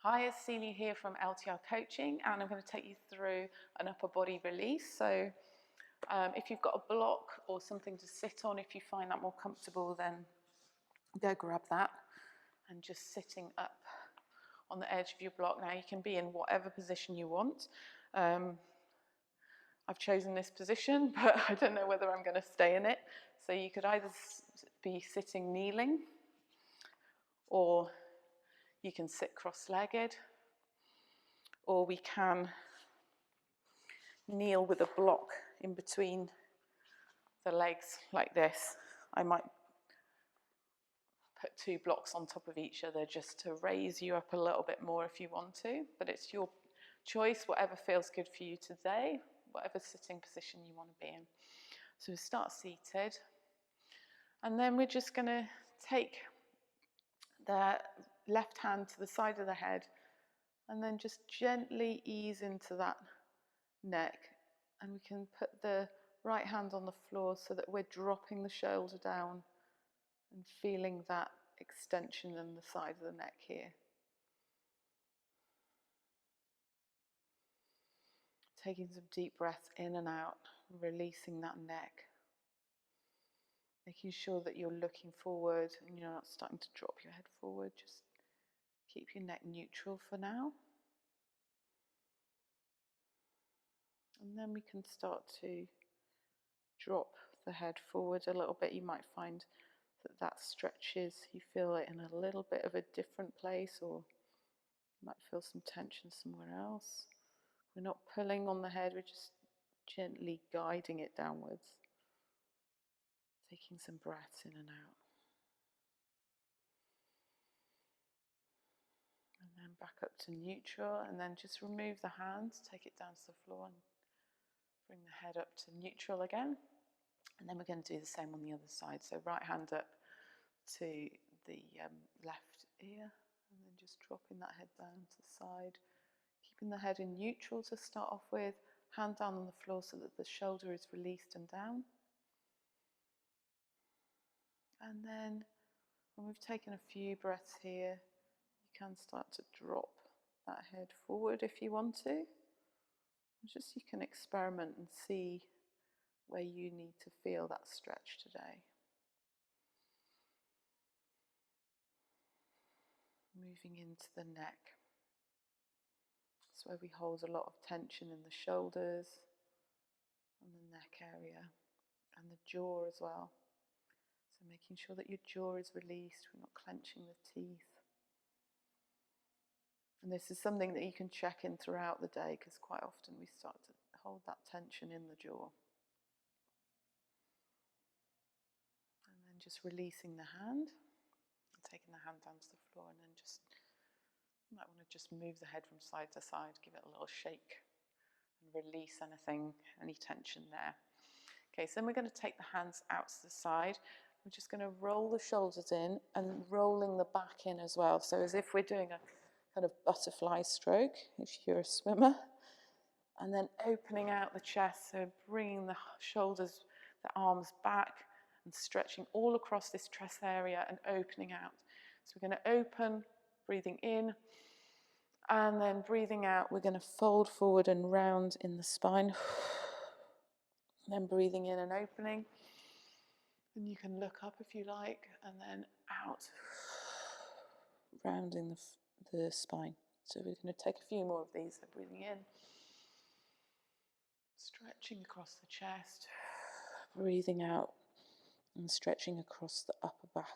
Hi, it's Celia here from LTR Coaching, and I'm going to take you through an upper body release. So if you've got a block or something to sit on, if you find that more comfortable, then go grab that. And just sitting up on the edge of your block. Now you can be in whatever position you want. I've chosen this position, but I don't know whether I'm going to stay in it. So you could either be sitting kneeling, or you can sit cross-legged, or we can kneel with a block in between the legs like this. I might put two blocks on top of each other just to raise you up a little bit more if you want to, but it's your choice, whatever feels good for you today, whatever sitting position you want to be in. So we start seated, and then we're just going to take the left hand to the side of the head and then just gently ease into that neck, and we can put the right hand on the floor so that we're dropping the shoulder down and feeling that extension in the side of the neck here. Taking some deep breaths in and out, releasing that neck. Making sure that you're looking forward and you're not starting to drop your head forward. Just keep your neck neutral for now. And then we can start to drop the head forward a little bit. You might find that stretches, you feel it in a little bit of a different place, or you might feel some tension somewhere else. We're not pulling on the head, we're just gently guiding it downwards. Taking some breaths in and out. And then back up to neutral, and then just remove the hands, take it down to the floor and bring the head up to neutral again. And then we're going to do the same on the other side. So right hand up to the left ear, and then just dropping that head down to the side. Keeping the head in neutral to start off with, hand down on the floor so that the shoulder is released and down. And then when we've taken a few breaths here, you can start to drop that head forward if you want to. Just you can experiment and see where you need to feel that stretch today. Moving into the neck. It's where we hold a lot of tension in the shoulders and the neck area and the jaw as well. So making sure that your jaw is released, we're not clenching the teeth. And this is something that you can check in throughout the day, because quite often we start to hold that tension in the jaw. And then just releasing the hand, and taking the hand down to the floor, and then just, you might want to just move the head from side to side, give it a little shake and release anything, any tension there. Okay, so then we're going to take the hands out to the side. We're just going to roll the shoulders in and rolling the back in as well. So as if we're doing a kind of butterfly stroke, if you're a swimmer. And then opening out the chest, so bringing the shoulders, the arms back and stretching all across this chest area and opening out. So we're going to open, breathing in, and then breathing out, we're going to fold forward and round in the spine. And then breathing in and opening. And you can look up if you like, and then out, rounding the spine. So we're going to take a few more of these. So breathing in, stretching across the chest, breathing out and stretching across the upper back.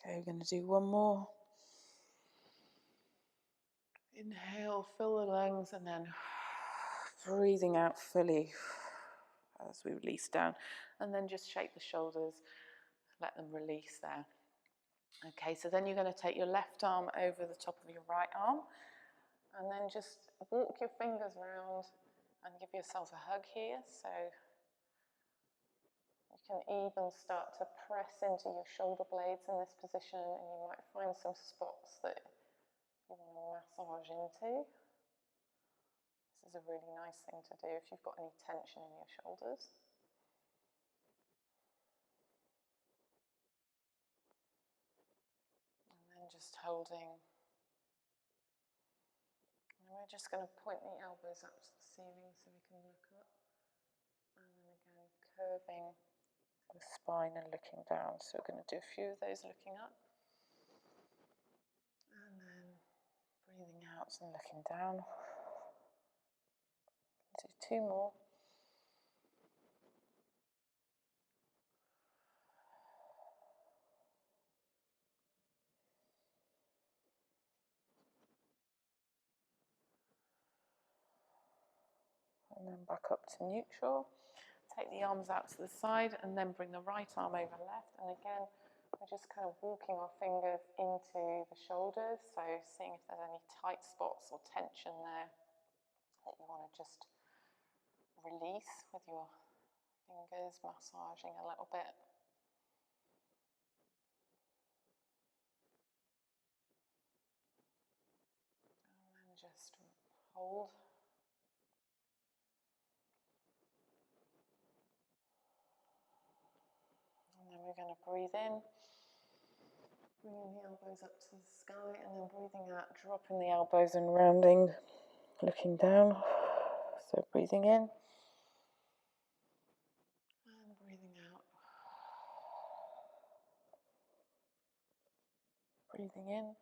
Okay, we're going to do one more. Inhale, fill the lungs, and then breathing out fully as we release down. And then just shake the shoulders, let them release there. Okay, so then you're going to take your left arm over the top of your right arm, and then just walk your fingers around and give yourself a hug here. So You can even start to press into your shoulder blades in this position, and you might find some spots that you want to massage into. This is a really nice thing to do if you've got any tension in your shoulders. And then just holding. And we're just going to point the elbows up to the ceiling so we can look up. And then again, curving the spine and looking down. So we're going to do a few of those looking up. And then breathing out and looking down. Do 2 more. And then back up to neutral. Take the arms out to the side and then bring the right arm over left. And again, we're just kind of walking our fingers into the shoulders. So seeing if there's any tight spots or tension there that you want to just release with your fingers, massaging a little bit. And then just hold. And then we're going to breathe in, bringing the elbows up to the sky, and then breathing out, dropping the elbows and rounding, looking down. So breathing in and breathing out. Breathing in and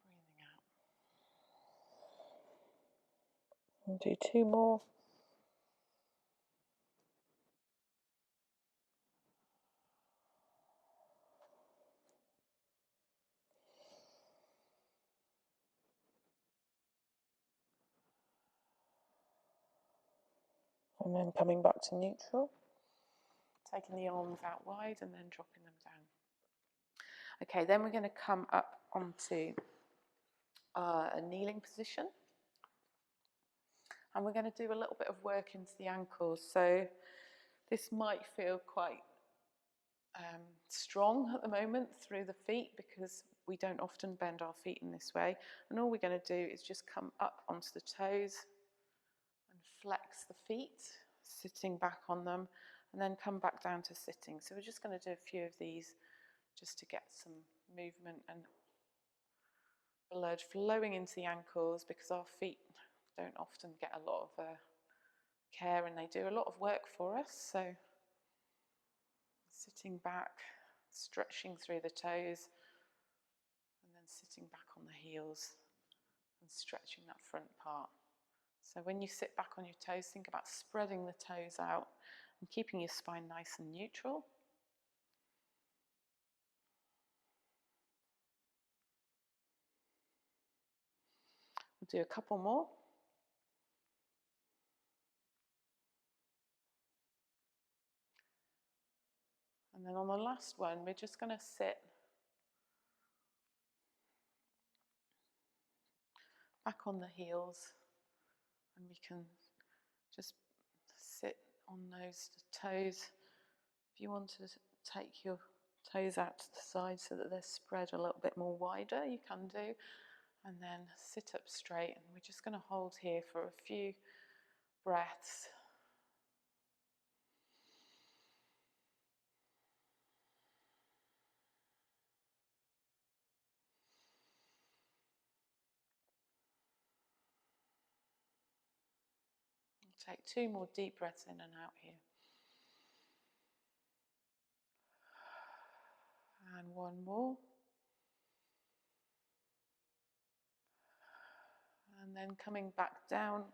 breathing out. And do 2 more. And then coming back to neutral, taking the arms out wide and then dropping them down. Okay, then we're going to come up onto a kneeling position. And we're going to do a little bit of work into the ankles. So this might feel quite strong at the moment through the feet because we don't often bend our feet in this way. And all we're going to do is just come up onto the toes and flex the feet, sitting back on them, and then come back down to sitting. So we're just going to do a few of these just to get some movement and blood flowing into the ankles, because our feet don't often get a lot of care and they do a lot of work for us. So sitting back, stretching through the toes, and then sitting back on the heels and stretching that front part. So when you sit back on your toes, think about spreading the toes out and keeping your spine nice and neutral. We'll do a couple more. And then on the last one, we're just going to sit back on the heels, and we can just sit on those toes. If you want to take your toes out to the side so that they're spread a little bit more wider, you can do. And then sit up straight, and we're just going to hold here for a few breaths. Take 2 more deep breaths in and out here. And 1 more. And then coming back down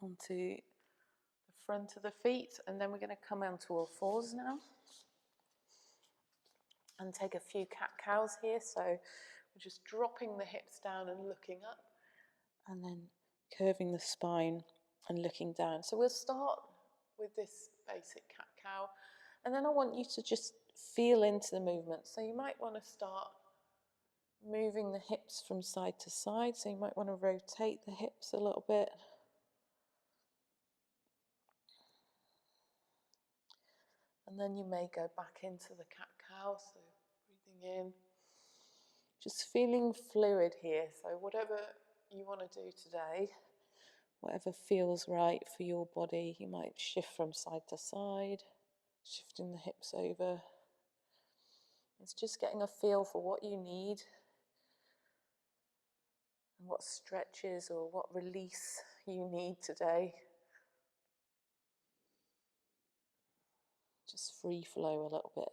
onto the front of the feet, and then we're going to come onto all fours now and take a few cat-cows here. So we're just dropping the hips down and looking up, and then curving the spine and looking down. So we'll start with this basic cat-cow, and then I want you to just feel into the movement. So you might want to start moving the hips from side to side. So you might want to rotate the hips a little bit. And then you may go back into the cat-cow, so breathing in. Just feeling fluid here, so whatever you want to do today, whatever feels right for your body, you might shift from side to side, shifting the hips over. It's just getting a feel for what you need and what stretches or what release you need today. Just free flow a little bit.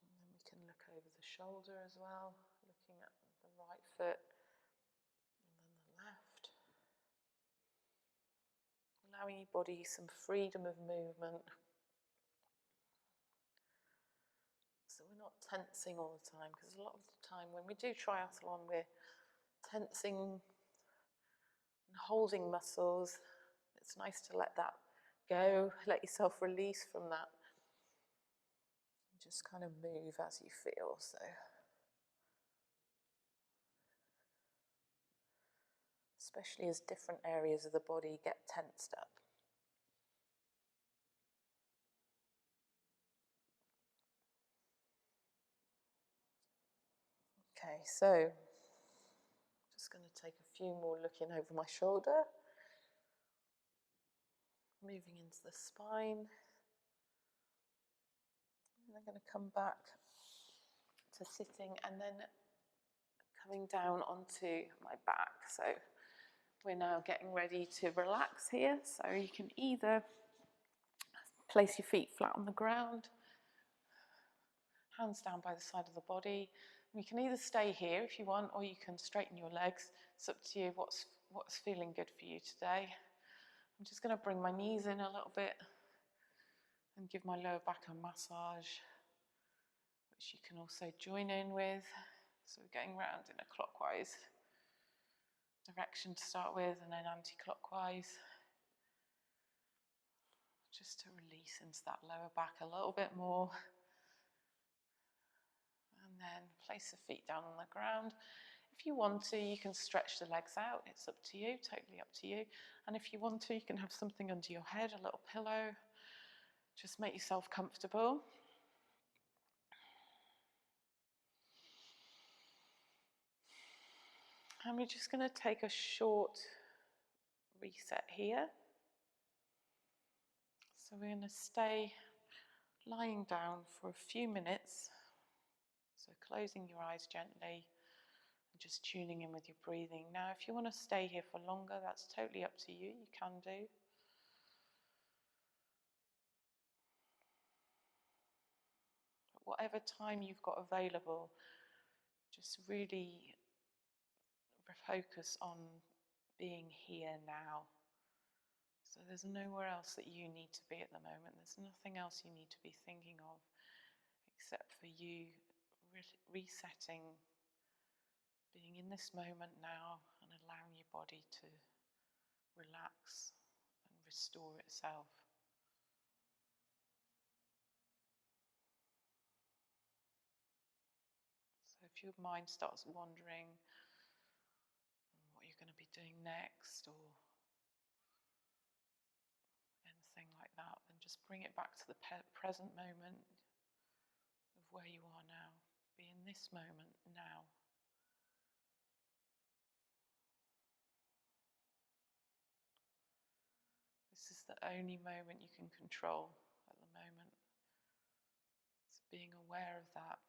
And then we can look over the shoulder as well, looking at the right foot and then the left. Allowing your body some freedom of movement. So we're not tensing all the time, because a lot of the time when we do triathlon, we're tensing and holding muscles. It's nice to let that go, let yourself release from that. Just kind of move as you feel. So especially as different areas of the body get tensed up. Okay, so just going to take a few more looking over my shoulder. Moving into the spine. And I'm going to come back to sitting and then coming down onto my back. So we're now getting ready to relax here. So you can either place your feet flat on the ground, hands down by the side of the body. You can either stay here if you want, or you can straighten your legs. It's up to you what's feeling good for you today. I'm just going to bring my knees in a little bit and give my lower back a massage, which you can also join in with. So we're going round in a clockwise direction to start with, and then anti-clockwise, just to release into that lower back a little bit more. And then place the feet down on the ground. If you want to, you can stretch the legs out. It's up to you, totally up to you. And if you want to, you can have something under your head, a little pillow. Just make yourself comfortable. And we're just going to take a short reset here. So we're going to stay lying down for a few minutes. So closing your eyes gently. Just tuning in with your breathing. Now, if you want to stay here for longer, that's totally up to you. You can do. But whatever time you've got available, just really focus on being here now. So there's nowhere else that you need to be at the moment. There's nothing else you need to be thinking of except for you resetting, being in this moment now and allowing your body to relax and restore itself. So if your mind starts wandering on what you're going to be doing next or anything like that, then just bring it back to the present moment of where you are now. Be in this moment now. This is the only moment you can control at the moment. It's being aware of that.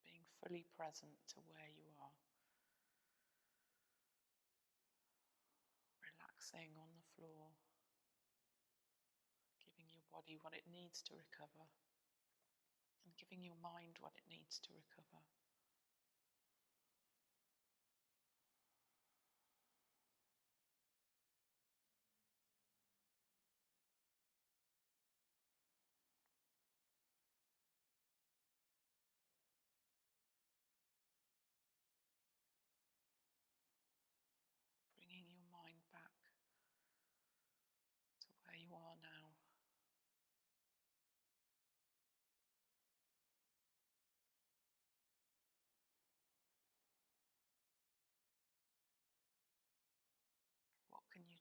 Being fully present to where you are. Relaxing on the floor. Giving your body what it needs to recover. And giving your mind what it needs to recover. Bringing your mind back to where you are now.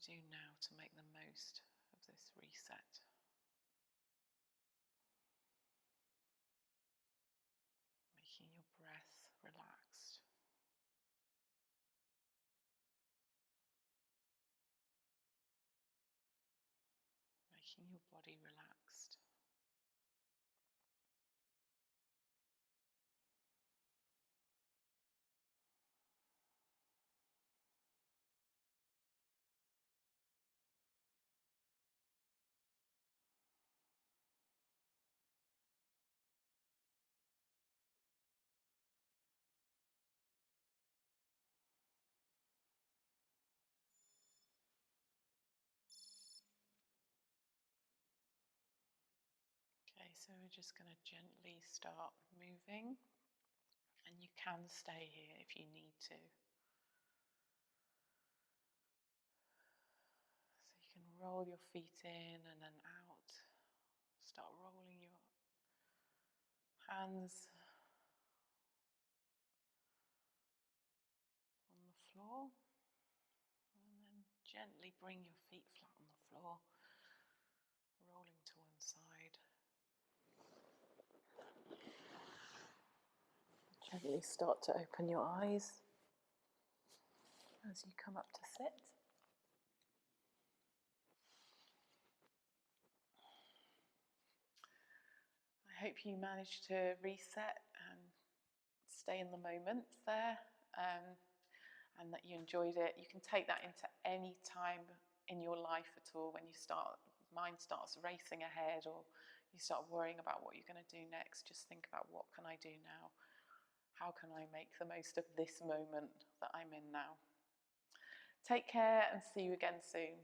do now to make the most of this reset? Making your breath relaxed. Making your body relaxed. Okay, so we're just going to gently start moving, and you can stay here if you need to. So you can roll your feet in and then out. Start rolling your hands on the floor, and then gently bring your feet flat on the floor, rolling to one side. Gently start to open your eyes as you come up to sit. I hope you managed to reset and stay in the moment there, and that you enjoyed it. You can take that into any time in your life at all when mind starts racing ahead, or you start worrying about what you're going to do next. Just think about, what can I do now? How can I make the most of this moment that I'm in now? Take care and see you again soon.